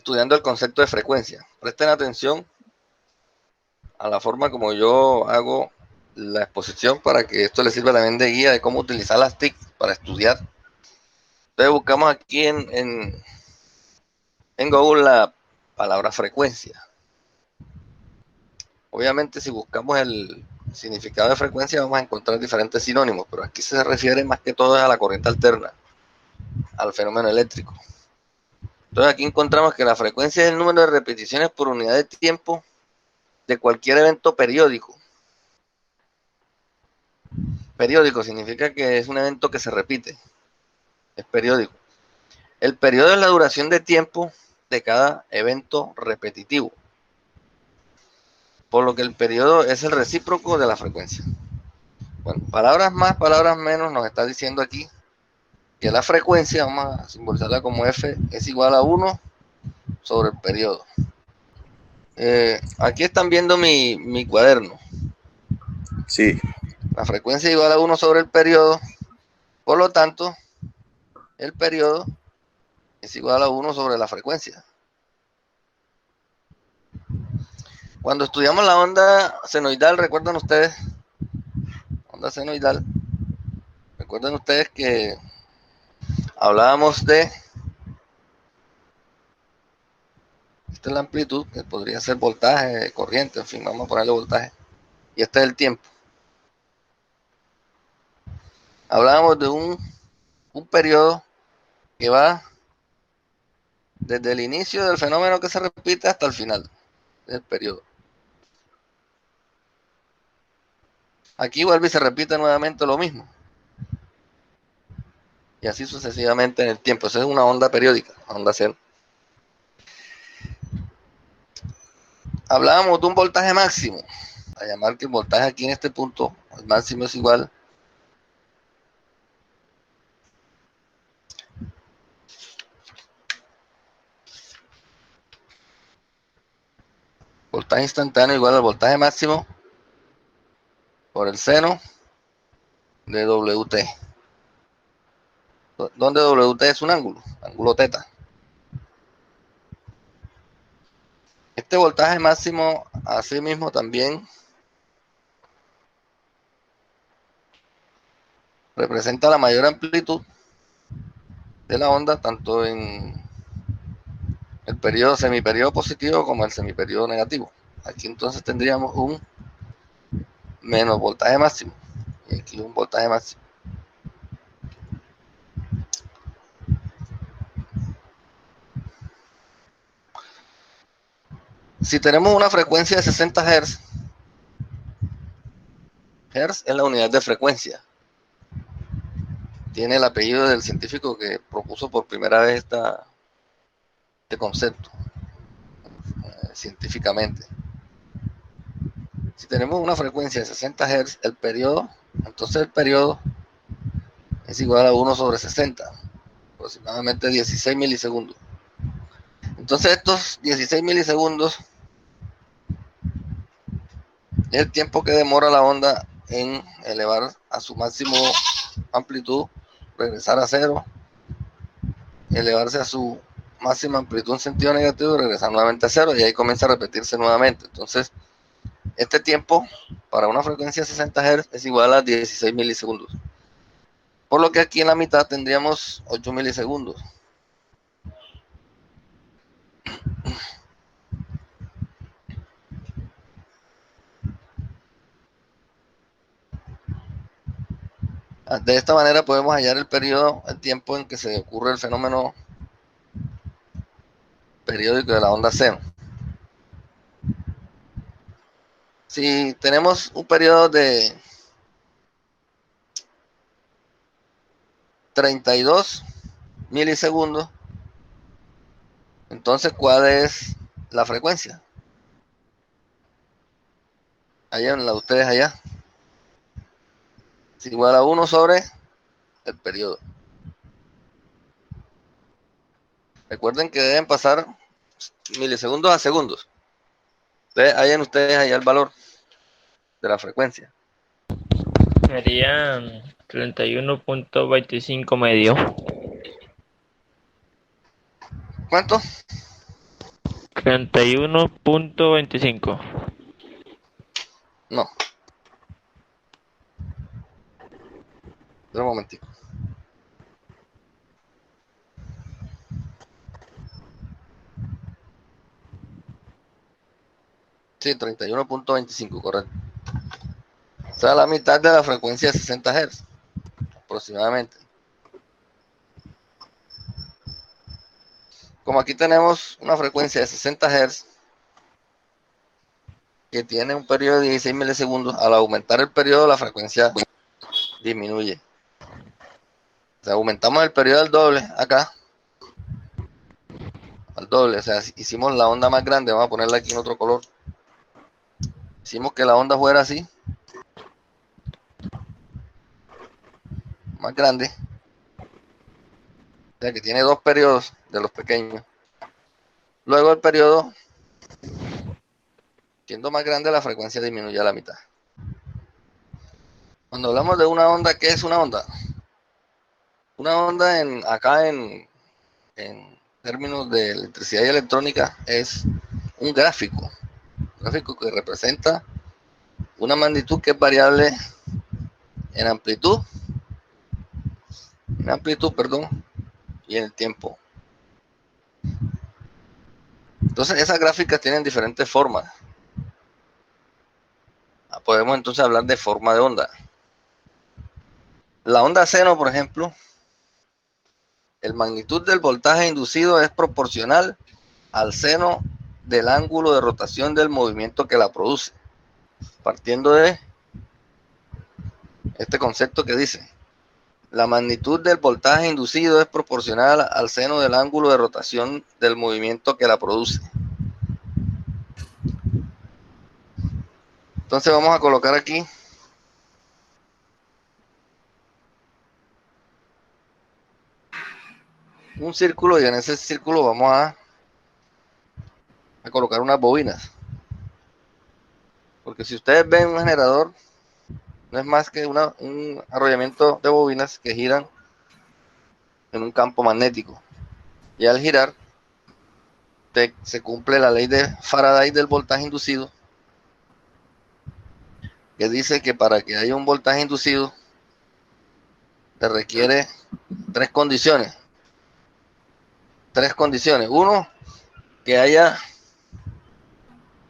estudiando el concepto de frecuencia. Presten atención a la forma como yo hago la exposición para que esto les sirva también de guía de cómo utilizar las TIC para estudiar. Entonces buscamos aquí en Google la palabra frecuencia. Obviamente si buscamos el significado de frecuencia vamos a encontrar diferentes sinónimos, pero aquí se refiere más que todo a la corriente alterna, al fenómeno eléctrico. Entonces aquí encontramos que la frecuencia es el número de repeticiones por unidad de tiempo de cualquier evento periódico. Periódico significa que es un evento que se repite, es periódico. El periodo es la duración de tiempo de cada evento repetitivo, por lo que el periodo es el recíproco de la frecuencia. Bueno, palabras más, palabras menos, nos está diciendo aquí que la frecuencia, vamos a simbolizarla como F, es igual a 1 sobre el periodo. Aquí están viendo mi cuaderno. Sí. La frecuencia es igual a 1 sobre el periodo, por lo tanto, el periodo es igual a 1 sobre la frecuencia. Cuando estudiamos la onda senoidal, recuerdan ustedes, onda senoidal, recuerden ustedes que hablábamos de, esta es la amplitud, que podría ser voltaje, corriente, en fin, vamos a ponerle voltaje, y este es el tiempo. Hablábamos de un periodo que va desde el inicio del fenómeno que se repite hasta el final del periodo. Aquí vuelve y se repite nuevamente lo mismo. Y así sucesivamente en el tiempo. Esa es una onda periódica, onda seno. Hablábamos de un voltaje máximo. A llamar que el voltaje aquí en este punto, el máximo es igual voltaje instantáneo igual al voltaje máximo por el seno de WT. Donde WT es un ángulo teta. Este voltaje máximo, asimismo, también representa la mayor amplitud de la onda, tanto en el periodo semiperiodo positivo como el semiperiodo negativo. Aquí entonces tendríamos un menos voltaje máximo y aquí un voltaje máximo. Si tenemos una frecuencia de 60 Hz, Hertz es la unidad de frecuencia. Tiene el apellido del científico que propuso por primera vez este concepto científicamente. Si tenemos una frecuencia de 60 Hz, entonces el periodo es igual a 1 sobre 60, aproximadamente 16 milisegundos. Entonces estos 16 milisegundos es el tiempo que demora la onda en elevar a su máximo amplitud, regresar a cero, elevarse a su máxima amplitud en sentido negativo y regresar nuevamente a cero, y ahí comienza a repetirse nuevamente. Entonces, este tiempo para una frecuencia de 60 Hz es igual a 16 milisegundos. Por lo que aquí en la mitad tendríamos 8 milisegundos. De esta manera podemos hallar el periodo, el tiempo en que se ocurre el fenómeno periódico de la onda seno. Si tenemos un periodo de 32 milisegundos, entonces ¿cuál es la frecuencia? Allá en la de ustedes allá. Es igual a 1 sobre el periodo. Recuerden que deben pasar milisegundos a segundos. Entonces, hallen ustedes allá el valor de la frecuencia. Serían 31.25 medio. ¿Cuánto? 31.25. No. Un momentico. Sí, 31.25, correcto. O sea, la mitad de la frecuencia de 60 Hz, aproximadamente. Como aquí tenemos una frecuencia de 60 Hz, que tiene un periodo de 16 milisegundos, al aumentar el periodo, la frecuencia disminuye. O sea, aumentamos el periodo al doble acá, al doble. O sea, hicimos la onda más grande, vamos a ponerla aquí en otro color. Hicimos que la onda fuera así, más grande. O sea, que tiene dos periodos de los pequeños. Luego el periodo, siendo más grande, la frecuencia disminuye a la mitad. Cuando hablamos de una onda, ¿qué es una onda? Una onda acá en términos de electricidad y electrónica es un gráfico que representa una magnitud que es variable en amplitud, y en el tiempo. Entonces esas gráficas tienen diferentes formas. Podemos entonces hablar de forma de onda. La onda seno, por ejemplo, el magnitud del voltaje inducido es proporcional al seno del ángulo de rotación del movimiento que la produce, partiendo de este concepto que dice: la magnitud del voltaje inducido es proporcional al seno del ángulo de rotación del movimiento que la produce. Entonces vamos a colocar aquí un círculo, y en ese círculo vamos a colocar unas bobinas. Porque si ustedes ven un generador, no es más que un arrollamiento de bobinas que giran en un campo magnético. Y al girar, se cumple la ley de Faraday del voltaje inducido, que dice que para que haya un voltaje inducido se requiere tres condiciones. Uno, que haya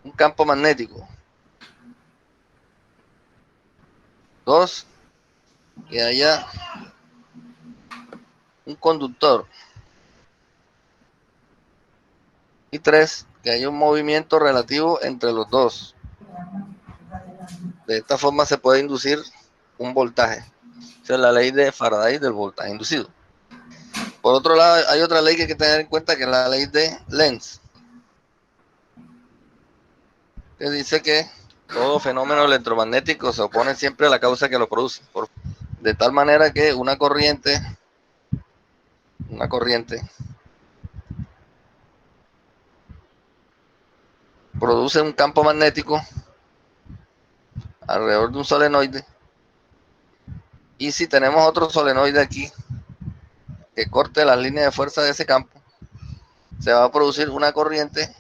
un campo magnético. Dos, que haya un conductor. Y tres, que haya un movimiento relativo entre los dos. De esta forma se puede inducir un voltaje. Esa es la ley de Faraday del voltaje inducido. Por otro lado, hay otra ley que hay que tener en cuenta, que es la ley de Lenz, que dice que todo fenómeno electromagnético se opone siempre a la causa que lo produce. De tal manera que una corriente produce un campo magnético alrededor de un solenoide, y si tenemos otro solenoide aquí que corte las líneas de fuerza de ese campo, se va a producir una corriente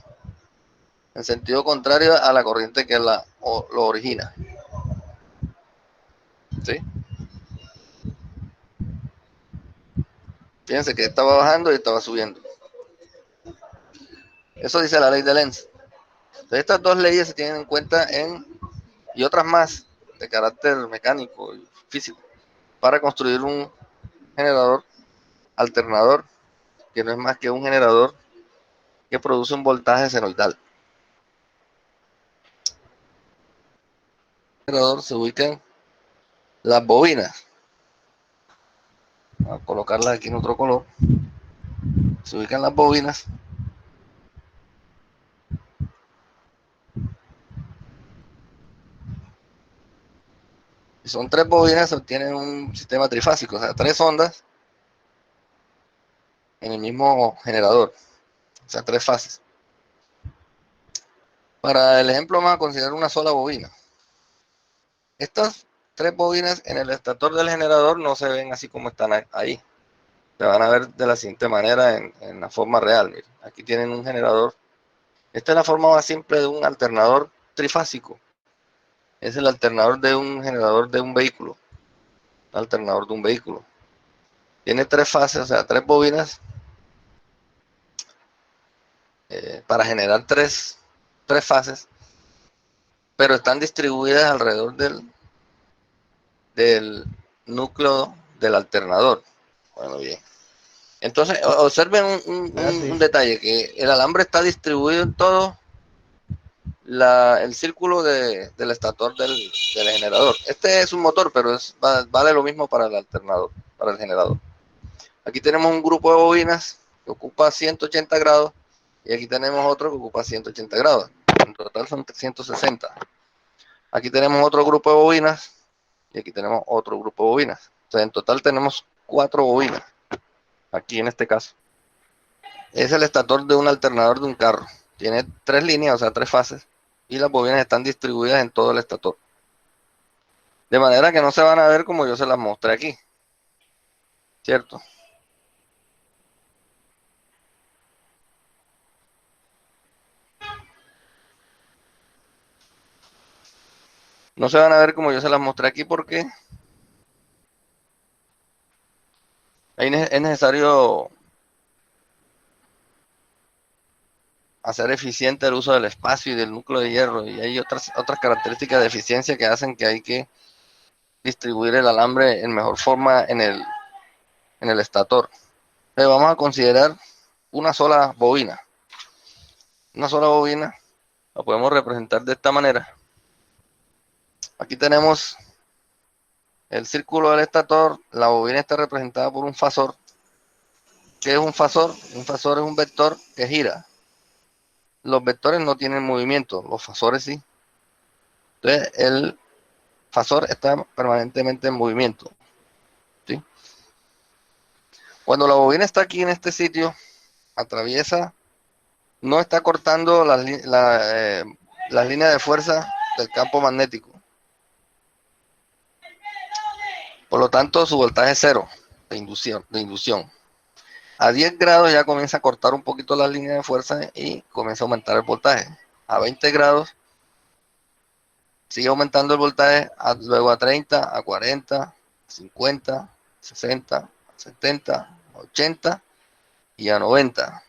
en sentido contrario a la corriente que lo origina. ¿Sí? Fíjense que estaba bajando y estaba subiendo. Eso dice la ley de Lenz. Entonces, estas dos leyes se tienen en cuenta y otras más de carácter mecánico y físico, para construir un generador alternador, que no es más que un generador que produce un voltaje senoidal. El generador se ubican las bobinas. Vamos a colocarlas aquí en otro color. Se ubican las bobinas. Y son tres bobinas, se obtiene un sistema trifásico, o sea, tres ondas en el mismo generador, o sea, tres fases. Para el ejemplo vamos a considerar una sola bobina. Estas tres bobinas en el estator del generador no se ven así como están ahí. Se van a ver de la siguiente manera en la forma real. Miren, aquí tienen un generador Esta es la forma más simple de un alternador trifásico. Es el alternador de un generador de un vehículo. Alternador de un vehículo. Tiene tres fases, o sea, tres bobinas para generar tres fases, pero están distribuidas alrededor del núcleo del alternador. Bueno, bien. Entonces, observen un detalle, que el alambre está distribuido en todo el círculo del estator del generador. Este es un motor, pero vale lo mismo para el alternador, para el generador. Aquí tenemos un grupo de bobinas que ocupa 180 grados y aquí tenemos otro que ocupa 180 grados. En total son 360. Aquí tenemos otro grupo de bobinas y aquí tenemos otro grupo de bobinas. O sea, en total tenemos 4 bobinas. Aquí en este caso. Es el estator de un alternador de un carro. Tiene 3 líneas, o sea, 3 fases. Y las bobinas están distribuidas en todo el estator. De manera que no se van a ver como yo se las mostré aquí. ¿Cierto? No se van a ver como yo se las mostré aquí porque ahí es necesario hacer eficiente el uso del espacio y del núcleo de hierro. Y hay otras características de eficiencia que hacen que hay que distribuir el alambre en mejor forma en el estator. Pero vamos a considerar una sola bobina. Una sola bobina la podemos representar de esta manera. Aquí tenemos el círculo del estator. La bobina está representada por un fasor. ¿Qué es un fasor? Un fasor es un vector que gira. Los vectores no tienen movimiento, los fasores sí. Entonces, el fasor está permanentemente en movimiento. ¿Sí? Cuando la bobina está aquí en este sitio, atraviesa, no está cortando las líneas de fuerza del campo magnético. Por lo tanto, su voltaje es cero de inducción. A 10 grados ya comienza a cortar un poquito la línea de fuerza y comienza a aumentar el voltaje. A 20 grados sigue aumentando el voltaje, luego a 30, a 40, 50, 60, 70, 80 y a 90.